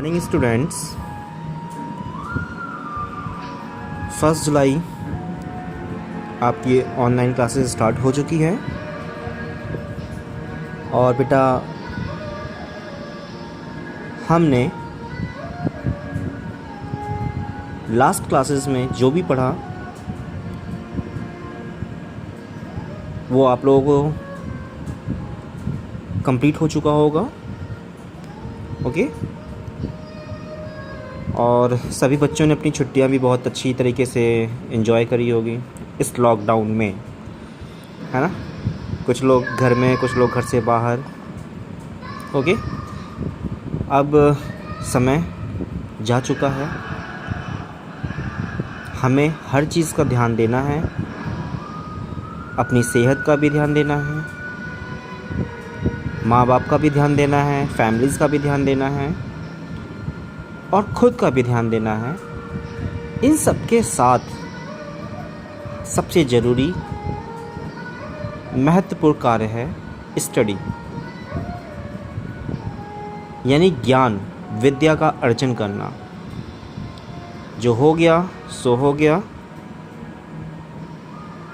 Morning students, 1 जुलाई आपकी online classes start हो चुकी है। और बेटा, हमने लास्ट क्लासेस में जो भी पढ़ा वो आप लोगों को कंप्लीट हो चुका होगा। ओके। और सभी बच्चों ने अपनी छुट्टियां भी बहुत अच्छी तरीके से एंजॉय करी होगी इस लॉकडाउन में, है ना। कुछ लोग घर में, कुछ लोग घर से बाहर। ओके। अब समय जा चुका है, हमें हर चीज़ का ध्यान देना है, अपनी सेहत का भी ध्यान देना है, माँ बाप का भी ध्यान देना है, फैमिलीज़ का भी ध्यान देना है और ख़ुद का भी ध्यान देना है। इन सब के साथ सबसे ज़रूरी महत्वपूर्ण कार्य है स्टडी, यानी ज्ञान विद्या का अर्जन करना। जो हो गया सो हो गया,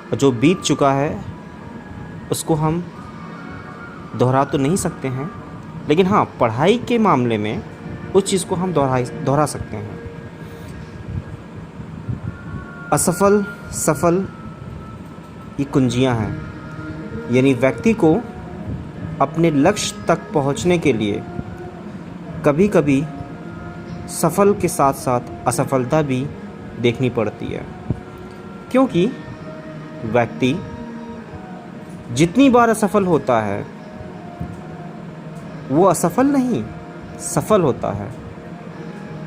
और जो बीत चुका है उसको हम दोहरा तो नहीं सकते हैं, लेकिन हाँ, पढ़ाई के मामले में उस चीज़ को हम दोहरा सकते हैं। असफल सफल ये कुंजियाँ हैं, यानी व्यक्ति को अपने लक्ष्य तक पहुंचने के लिए कभी कभी सफल के साथ साथ असफलता भी देखनी पड़ती है, क्योंकि व्यक्ति जितनी बार असफल होता है वो असफल नहीं, सफल होता है।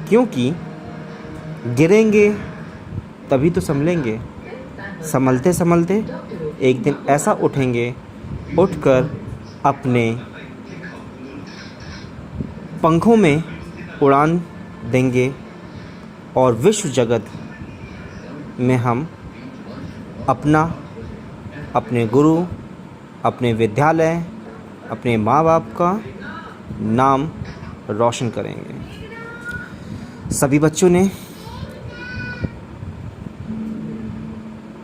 क्योंकि गिरेंगे तभी तो संभलेंगे, संभलते संभलते एक दिन ऐसा उठेंगे, उठकर अपने पंखों में उड़ान देंगे और विश्व जगत में हम अपने गुरु, अपने विद्यालय, अपने माँ बाप का नाम रोशन करेंगे। सभी बच्चों ने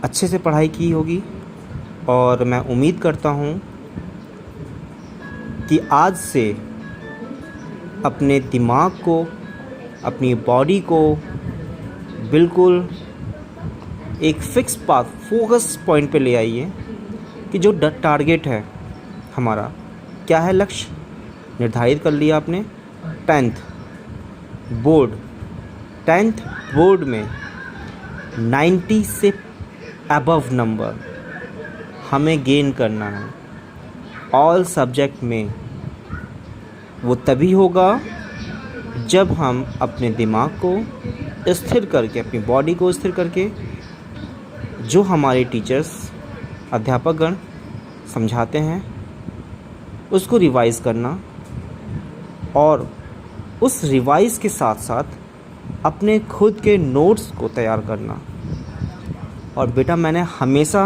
अच्छे से पढ़ाई की होगी और मैं उम्मीद करता हूँ कि आज से अपने दिमाग को, अपनी बॉडी को बिल्कुल एक फिक्स पाथ, फोकस पॉइंट पे ले आइए कि जो टारगेट है हमारा, क्या है लक्ष्य निर्धारित कर लिया आपने। 10th बोर्ड में 90 से अबव नंबर हमें गेन करना है। ऑल सब्जेक्ट में वो तभी होगा जब हम अपने दिमाग को स्थिर करके, अपनी बॉडी को स्थिर करके, जो हमारे टीचर्स, अध्यापकगण समझाते हैं उसको रिवाइज़ करना, और उस रिवाइज़ के साथ साथ अपने खुद के नोट्स को तैयार करना। और बेटा, मैंने हमेशा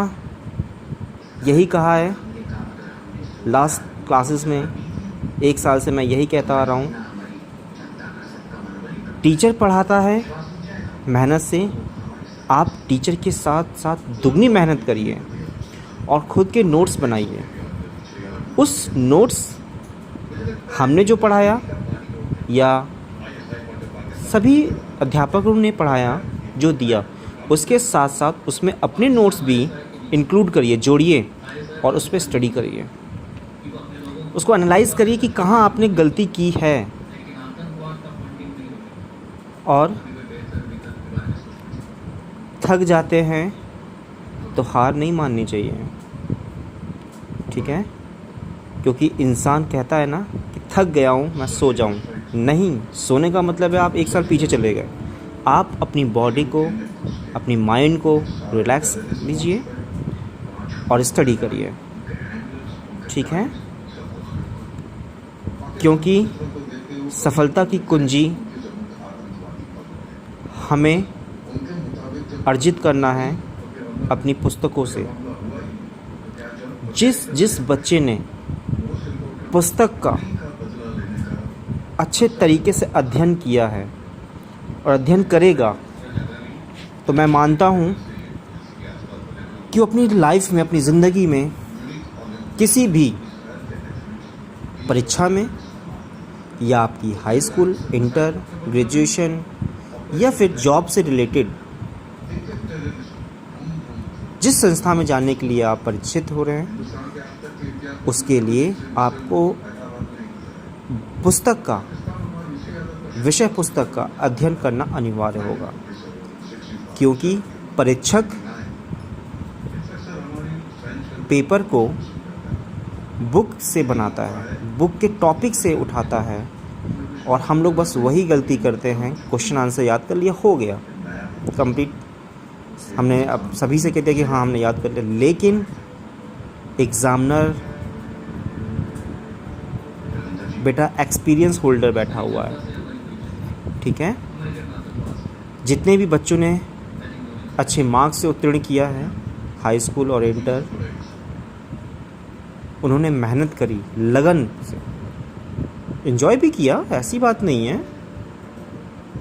यही कहा है, लास्ट क्लासेस में 1 साल से मैं यही कहता आ रहा हूँ, टीचर पढ़ाता है मेहनत से, आप टीचर के साथ साथ दुगनी मेहनत करिए और ख़ुद के नोट्स बनाइए। उस नोट्स हमने जो पढ़ाया या सभी अध्यापकों ने पढ़ाया, जो दिया, उसके साथ साथ उसमें अपने नोट्स भी इंक्लूड करिए, जोड़िए और उस पर स्टडी करिए। उसको एनालाइज़ करिए कि कहाँ आपने गलती की है। और थक जाते हैं तो हार नहीं माननी चाहिए, ठीक है। क्योंकि इंसान कहता है ना कि थक गया हूँ, मैं सो जाऊँ। नहीं, सोने का मतलब है आप 1 साल पीछे चले गए। आप अपनी बॉडी को, अपनी माइंड को रिलैक्स दीजिए और स्टडी करिए, ठीक है। क्योंकि सफलता की कुंजी हमें अर्जित करना है अपनी पुस्तकों से। जिस बच्चे ने पुस्तक का अच्छे तरीके से अध्ययन किया है और अध्ययन करेगा, तो मैं मानता हूँ कि वो अपनी लाइफ में, अपनी ज़िंदगी में किसी भी परीक्षा में या आपकी हाई स्कूल, इंटर, ग्रेजुएशन या फिर जॉब से रिलेटेड जिस संस्था में जाने के लिए आप परीक्षित हो रहे हैं, उसके लिए आपको पुस्तक का, विषय पुस्तक का अध्ययन करना अनिवार्य होगा, क्योंकि परीक्षक पेपर को बुक से बनाता है, बुक के टॉपिक से उठाता है, और हम लोग बस वही गलती करते हैं, क्वेश्चन आंसर याद कर लिया, हो गया कंप्लीट। हमने अब सभी से कहते हैं कि हाँ हमने याद कर लिया, लेकिन एग्ज़ामिनर बेटा एक्सपीरियंस होल्डर बैठा हुआ है, ठीक है। जितने भी बच्चों ने अच्छे मार्क्स से उत्तीर्ण किया है हाई स्कूल और इंटर, उन्होंने मेहनत करी लगन से, एंजॉय भी किया, ऐसी बात नहीं है।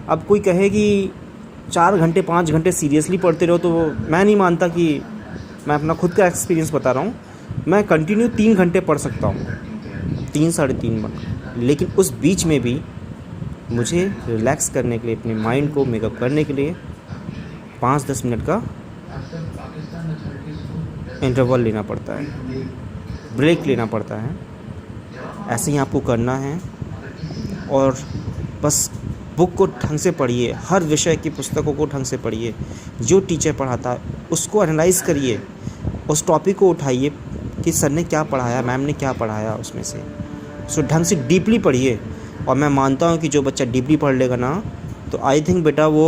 अब कोई कहे कि 4 घंटे 5 घंटे सीरियसली पढ़ते रहो, तो मैं नहीं मानता। कि मैं अपना खुद का एक्सपीरियंस बता रहा हूँ, मैं कंटिन्यू 3 घंटे पढ़ सकता हूँ, 3 साढ़े 3 घंटे, लेकिन उस बीच में भी मुझे रिलैक्स करने के लिए, अपने माइंड को मेकअप करने के लिए 5-10 मिनट का इंटरवल लेना पड़ता है, ब्रेक लेना पड़ता है। ऐसे ही आपको करना है, और बस बुक को ढंग से पढ़िए, हर विषय की पुस्तकों को ढंग से पढ़िए, जो टीचर पढ़ाता है उसको एनालाइज़ करिए, उस टॉपिक को उठाइए कि सर ने क्या पढ़ाया, मैम ने क्या पढ़ाया, उसमें से उसको ढंग से डीपली पढ़िए। और मैं मानता हूँ कि जो बच्चा डीपली पढ़ लेगा ना, तो आई थिंक बेटा वो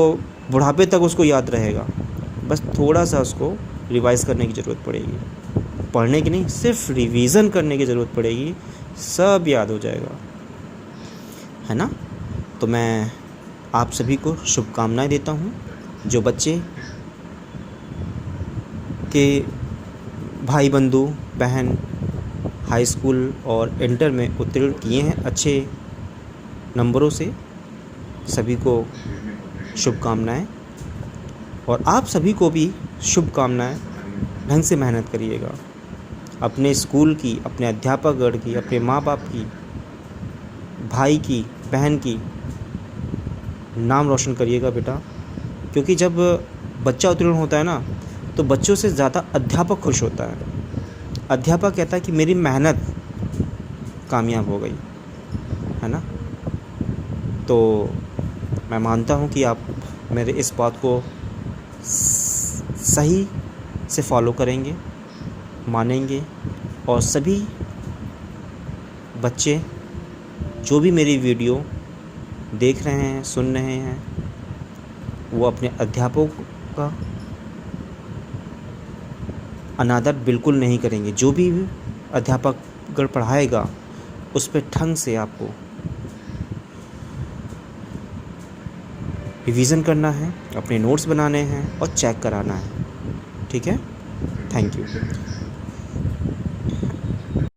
बुढ़ापे तक उसको याद रहेगा। बस थोड़ा सा उसको रिवाइज़ करने की ज़रूरत पड़ेगी, पढ़ने की नहीं, सिर्फ रिवीज़न करने की ज़रूरत पड़ेगी, सब याद हो जाएगा, है ना। तो मैं आप सभी को शुभकामनाएं देता हूँ। जो बच्चे के भाई बंधु बहन हाई स्कूल और इंटर में उत्तीर्ण किए हैं अच्छे नंबरों से, सभी को शुभकामनाएं, और आप सभी को भी शुभकामनाएं। ढंग से मेहनत करिएगा, अपने स्कूल की, अपने अध्यापकगण की, अपने माँ बाप की, भाई की, बहन की नाम रोशन करिएगा बेटा। क्योंकि जब बच्चा उत्तीर्ण होता है ना, तो बच्चों से ज़्यादा अध्यापक खुश होता है। अध्यापक कहता है कि मेरी मेहनत कामयाब हो गई, है ना। तो मैं मानता हूँ कि आप मेरे इस बात को सही से फॉलो करेंगे, मानेंगे, और सभी बच्चे जो भी मेरी वीडियो देख रहे हैं, सुन रहे हैं, वो अपने अध्यापकों का अनादर बिल्कुल नहीं करेंगे। जो भी अध्यापक अगर पढ़ाएगा उस पर ढंग से आपको रिवीज़न करना है, अपने नोट्स बनाने हैं और चेक कराना है, ठीक है। Thank you.